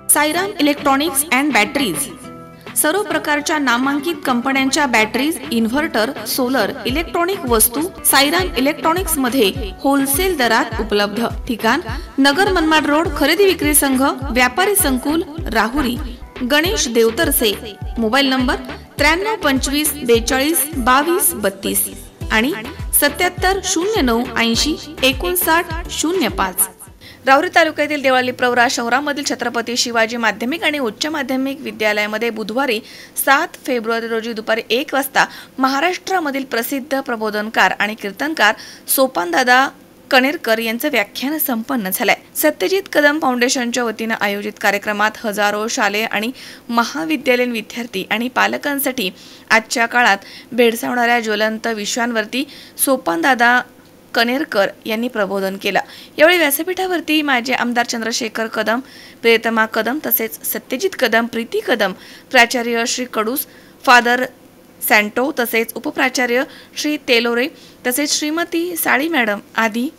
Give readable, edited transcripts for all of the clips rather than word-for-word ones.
Sairam electronics and batteries सर्व प्रकारच्या नामांकित कंपन्यांच्या बॅटरीज, इन्व्हर्टर, सोलर, इलेक्ट्रॉनिक वस्तू साईराम इलेक्ट्रॉनिक्स मध्ये होलसेल दरात उपलब्ध. ठिकाण नगर मनमाड रोड, खरेदी विक्री संघ, व्यापारी संकुल, राहुरी. गणेश देवतरसे. मोबाईल नंबर 93 25 42 22 32 आणि 77 09 80 59 05. राहुरी तालुक्यातील देवळाली प्रवरा शहरामधील छत्रपती शिवाजी माध्यमिक आणि उच्च माध्यमिक विद्यालयामध्ये बुधवारी 7 फेब्रुवारी रोजी दुपारी 1 वाजता महाराष्ट्रामधील प्रसिद्ध प्रबोधनकार आणि कीर्तनकार सोपानदादा कणेरकर यांचं व्याख्यान संपन्न झालंय. सत्यजित कदम फाउंडेशनच्या वतीनं आयोजित कार्यक्रमात हजारो शालेय आणि महाविद्यालयीन विद्यार्थी आणि पालकांसाठी आजच्या काळात भेडसावणाऱ्या ज्वलंत विषयांवरती सोपानदादा कणेरकर यांनी प्रबोधन केलं. यावेळी व्यासपीठावरती माजी आमदार चंद्रशेखर कदम, प्रियतमा कदम तसेच सत्यजित कदम, प्रीती कदम, प्राचार्य श्री कडूस, फादर सँटो तसेच उपप्राचार्य श्री तेलोरे तसेच श्रीमती साळी मॅडम आदी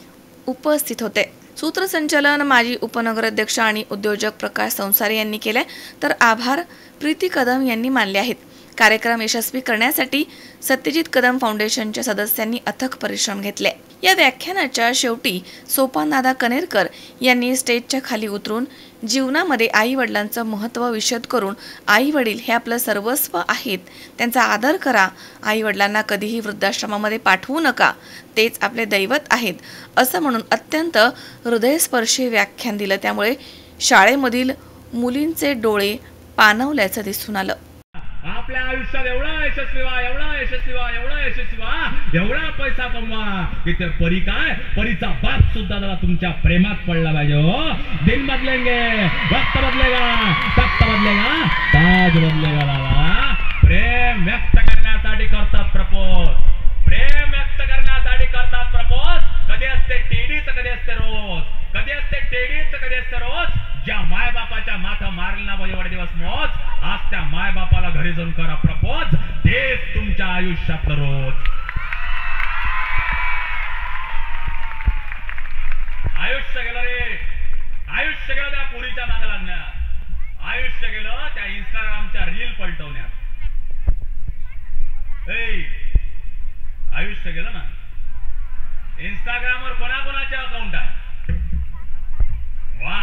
उपस्थित होते. सूत्रसंचालन माजी उपनगराध्यक्ष आणि उद्योजक प्रकाश संसारे यांनी केले, तर आभार प्रीती कदम यांनी मानले आहेत. कार्यक्रम यशस्वी करण्यासाठी सत्यजित कदम फाउंडेशनच्या सदस्यांनी अथक परिश्रम घेतले. या व्याख्यानाच्या शेवटी सोपानदादा कणेरकर यांनी स्टेजच्या खाली उतरून जीवनामध्ये आई वडिलांचं महत्त्व विशद करून आई वडील हे आपलं सर्वस्व आहेत, त्यांचा आदर करा, आई वडिलांना कधीही वृद्धाश्रमामध्ये पाठवू नका, तेच आपले दैवत आहेत असं म्हणून अत्यंत हृदयस्पर्शी व्याख्यान दिलं. त्यामुळे शाळेमधील मुलींचे डोळे पाणावल्याचं दिसून आलं. आपल्या आयुष्यात एवढा यशस्वी व्हा, एवढा पैसा कमवा की ते परी काय, परीचा बाप सुद्धा जरा तुमच्या प्रेमात पडला पाहिजे. हो, दिन बदलेंगे, वक्त बदलेगा, तख्त बदलेगा, ताज बदलेगा. दादा प्रेम व्यक्त करण्यासाठी करतात प्रपोज, प्रेम व्यक्त करण्यासाठी करतात प्रपोज. कधी असते टेडी तर कधी असते रोज, कधी असते टेडी तर कधी असते रोज. ज्या माय बापाच्या माथा मारला ना एवढे दिवस मोज, आज त्या माय बापाला घरी जाऊन करा प्रपोज, तेच तुमच्या आयुष्यातलं रोज. आयुष्य गेलं रे, आयुष्य गेलं त्या पुरीच्या मागे लागण्यात, आयुष्य गेलं त्या इंस्टाग्रामच्या रील पलटवण्यात. आयुष्य गेलं ना. इंस्टाग्रामवर कोणाकोणाचे अकाउंट आहे? वा,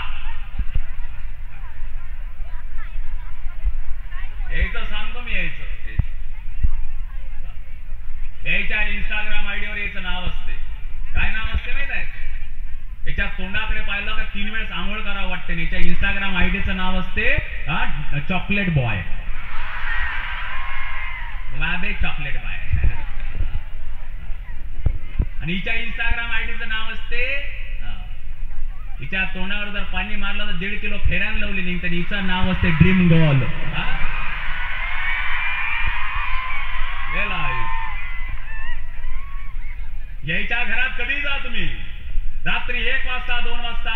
यायचं सांगतो मी, यायच्या इंस्टाग्राम आयडीवर याचं नाव असते. काय नाव असते माहित आहे? याच्या तोंडाकडे पाहिलं का 3 वेळेस आंघोळ करावं वाटते. याच्या इंस्टाग्राम आयडीचं नाव असते चॉकलेट बॉय, लादे चॉकलेट बॉय. आणि हिच्या इंस्टाग्राम आयडीचं नाव असते, हिच्या तोंडावर जर पाणी मारलं तर 1.5 किलो फेऱ्यान लावली नाही, तर हिचं नाव असते ड्रीम गर्ल. यायच्या घरात कधी जा तुम्ही, रात्री 1 वाजता 2 वाजता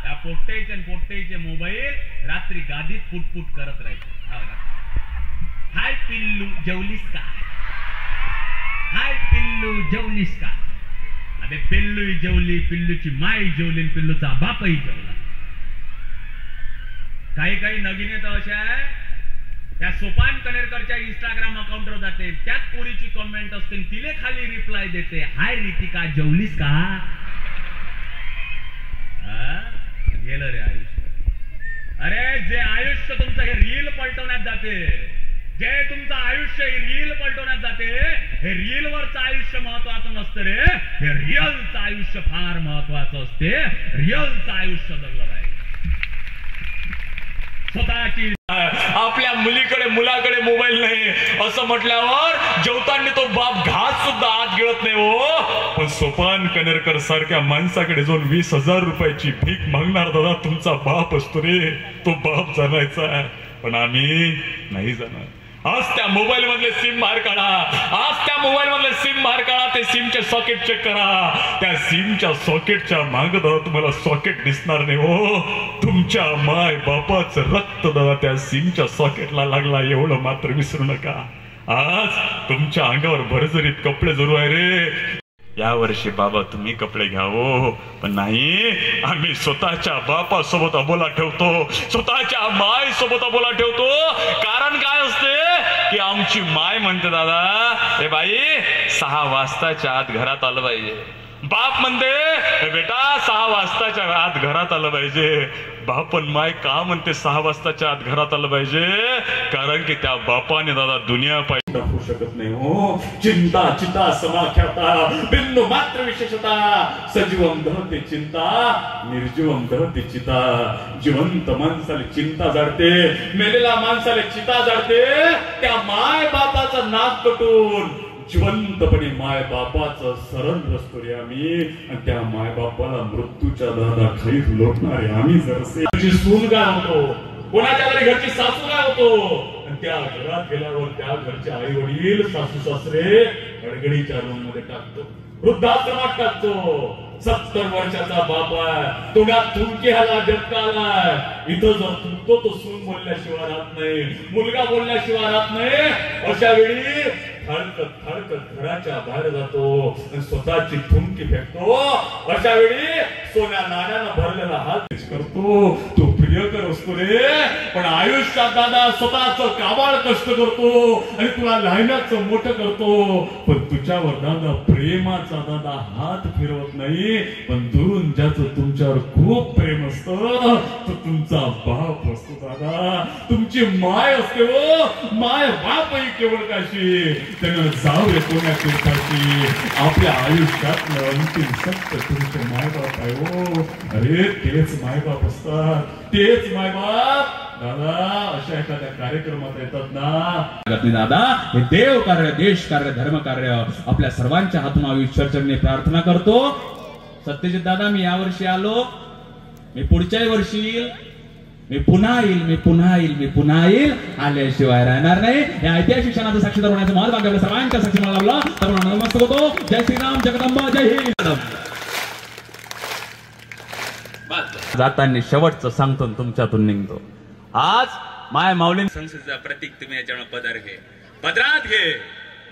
या पोट्टेचे मोबाईल रात्री गादीत पुटपुट करत राहायचे. हाय पिल्लू जेवलीस का, हाय पिल्लू जेवलीस का. अरे पिल्लू जेवली, पिल्लूची माई जेवली, पिल्लूचा बापही जेवला. काही नगिने तर अशा आहे, त्या सोपान कणेरकरच्या इंस्टाग्राम अकाउंटवर जाते, त्यात पोरीची कमेंट असते, तिले खाली रिप्लाय देते, हाय रितिका जेवलीस का. गेलं रे आयुष्य. अरे जे आयुष्य तुमचं हे रील पलटवण्यात जाते, जे तुमचं आयुष्य हे रील पलटवण्यात जाते, हे रील वरचं आयुष्य महत्वाचं नसतं रे, हे रिअलचं आयुष्य फार महत्वाचं असते. रिअलचं आयुष्य जगलं पाहिजे. स्वतःची आपल्या मुलाकडे मोबाईल नाही असं म्हटल्यावर जेवताना तो बाप घास सुद्धा आत गिळत नाही. हो, पण सोपान कणेरकर सारख्या माणसाकडे जाऊन 20,000 रुपयाची भीक मागणार दादा तुमचा बाप असतो रे. तो बाप जाणायचा, पण आम्ही नाही जाणार. आज त्या मोबाईल मधले सिम बाहेर काढा, आज त्या मोबाईल मधले सिम बाहेर काढा, ते सिमचे सॉकेट चेक करा. त्या सिमच्या सॉकेटच्या मागे दादा तुम्हाला सॉकेट दिसणार नाही. हो, तुमच्या माय बापाचं रक्त दादा त्या सिमच्या सॉकेटला लागला, एवढं मात्र विसरू नका. आज तुमच्या अंगावर भरजरीत कपडे जरूर आहे रे. या वर्षी बाबा तुम्ही कपडे घ्या हो, पण नाही, आम्ही स्वतःच्या बापासोबत अबोला ठेवतो, स्वतःच्या माय सोबत अबोला ठेवतो. कारण काय असते की आमची माय म्हणते दादा हे बाई 6 वाजताच्या आत घरात आलं पाहिजे. बाप म्हणते बेटा 6 वाजताच्या आत घरात आलं पाहिजे. बापन माय का म्हणते 6 वाजताच्या आत घरात आलं पाहिजे? कारण की त्या बापाने दादा दुनिया पाहिजे दाखवू शकत नाही हो. चिंता चिता समाख्याता बिंदू मात्र विशेषता सजीवम दहते चिंता निर्जीवम दहते चिता. जिवंत माणसाला चिंता जाडते, मेलेल्या माणसाला चिता जाडते. त्या माय बापाचा नाक कटून जिवंतपणे माय बापाचं शरण रचतो रे आम्ही. आणि त्या माय बापाला मृत्यूच्या दादा खैर लोटणारे आम्ही. जरसे सून काय होतो, कोणाच्या घरी घरची सासू काय होतो, आणि त्या घरात गेल्यावर त्या घरचे आई वडील सासू सासरे गडगडीच्या रूम मध्ये टाकतो, वृद्धाश्रमात टाकतो. 70 वर्षाचा बाप आहे, तोंडात थुंकी आला झटका आलाय. इथं जर थुंकतो तो सून बोलल्याशिवाय राहत नाही, मुलगा बोलल्याशिवाय राहत नाही. अशा वेळी थडकत घराच्या बाहेर जातो आणि स्वतःची थुंकी फेकतो. अशा वेळी सोन्या नाण्यानं भरलेला हात करतो. तो प्रियकर असतो रे, पण आयुष्यात दादा स्वतःच काबाड कष्ट करतो आणि तुला लहानाचं मोठं करतो. पण तुझ्यावर दादा प्रेमाचा दादा हात फिरवत नाही. पण दुरून ज्याचं तुमच्यावर खूप प्रेम असतं तो तुमचा बाप असतो दादा, तुमची माय असते हो. माय बापही केवळ काशी त्यानं जाऊ कोण्या तीर्थाची. आपल्या आयुष्यातलं अंतिम सत्य तुमचे मायबाप आहे हो. अरे तेच मायबाप असतात, तेच मायबाप दादा अशा एखाद्या कार्यक्रमात येतात ना दादा. हे देव कार्य, देश कार्य, धर्म कार्य आपल्या सर्वांच्या हातून आयुष्य चरणी प्रार्थना करतो. सत्यजित दादा मी यावर्षी आलो, मी पुढच्याही वर्षी येईल, मी पुन्हा येईल, आल्याशिवाय राहणार नाही. या ऐतिहासिक क्षणाचं साक्षीदार होण्याचं मला भाग्य आपल्या सर्वांच्या साक्षी मला लाभला. तर नमस्कार होतो. जय श्रीराम, जगदंबा, जय हिंद. जाताना शेवटचं सांगतो तुमच्यातून निघतो. आज माय माऊली संस्कृतीचा प्रतीक तुम्ही याच्यामुळे पदर घे, पदरात घे.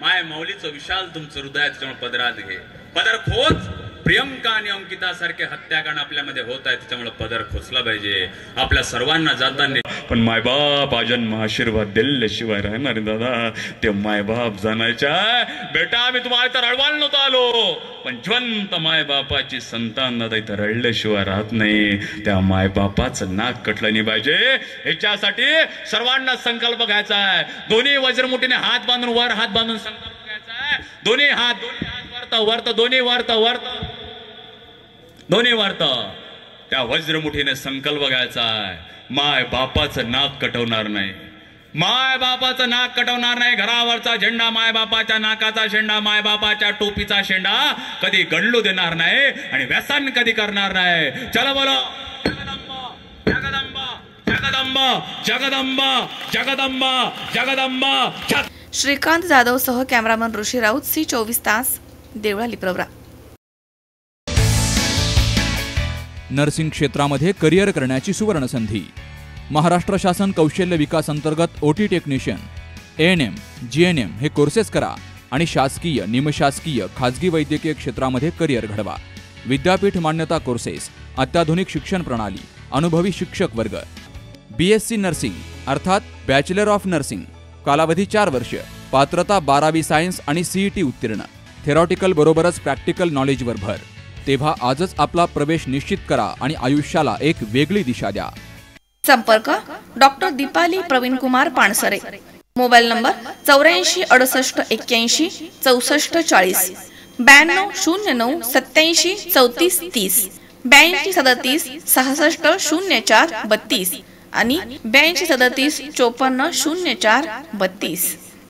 माय माऊलीचं विशाल तुमचं हृदय त्याच्यामुळे पदरात घे. पदर खोच. प्रियंका आणि अंकिता सारखे हत्याकांड आपल्यामध्ये होत आहे, त्याच्यामुळे पदर खोचला पाहिजे आपल्या सर्वांना जाताना. पण मायबाप आजन्म आशीर्वाद दिल्याशिवाय राहणार दादा. ते मायबाप जाणायच्या बेटा आम्ही तुम्हाला तर रडवायला नव्हतो आलो, पण जिवंत मायबापाची संतान दादा इथं रडल्याशिवाय राहत नाही. त्या मायबापाचं नाक कटलं नाही पाहिजे. ह्याच्यासाठी सर्वांना संकल्प घ्यायचा आहे. दोन्ही वज्रमुठीने हात बांधून वर हात बांधून संकल्प घ्यायचा आहे. दोन्ही हात वरत दोन्ही वरत त्या वज्रमुठीने संकल्प घ्यायचा आहे. माय बापाचं नाक कटवणार नाही, माय बापाचं नाक कटवणार नाही. घरावरचा झेंडा, माय बापाच्या नाकाचा शेंडा, माय बापाच्या टोपीचा शेंडा कधी गणलू देणार नाही आणि व्यसन कधी करणार नाही. चला बोलो जगदंबा जगदंबा जगदंबा जगदंबा जगदंबा जगदंबा. श्रीकांत जाधव सह कॅमेरामन ऋषी राऊत, C24 तास, देवळाली प्रवरा. नर्सिंग क्षेत्रामध्ये करिअर करण्याची सुवर्ण संधी. महाराष्ट्र शासन कौशल्य विकास अंतर्गत OT टेक्निशियन, ANM, GNM हे कोर्सेस करा आणि शासकीय, निमशासकीय, खाजगी वैद्यकीय क्षेत्रामध्ये करिअर घडवा. विद्यापीठ मान्यता कोर्सेस, अत्याधुनिक शिक्षण प्रणाली, अनुभवी शिक्षक वर्ग. BSc नर्सिंग अर्थात बॅचलर ऑफ नर्सिंग, कालावधी 4 वर्ष, पात्रता 12वी सायन्स आणि CET उत्तीर्ण. थेरॉटिकल बरोबरच प्रॅक्टिकल नॉलेजवर भर. तेव्हा आजच आपला प्रवेश निश्चित करा आणि आयुष्याला एक वेगळी दिशा द्या. संपर्क doctor Deepali Praveen Kumar Pansare. Mobile number 84 68 81 64 40, 92 09 87 34 30, 82 37 66 04 32 आणि 82 37 54 04 32.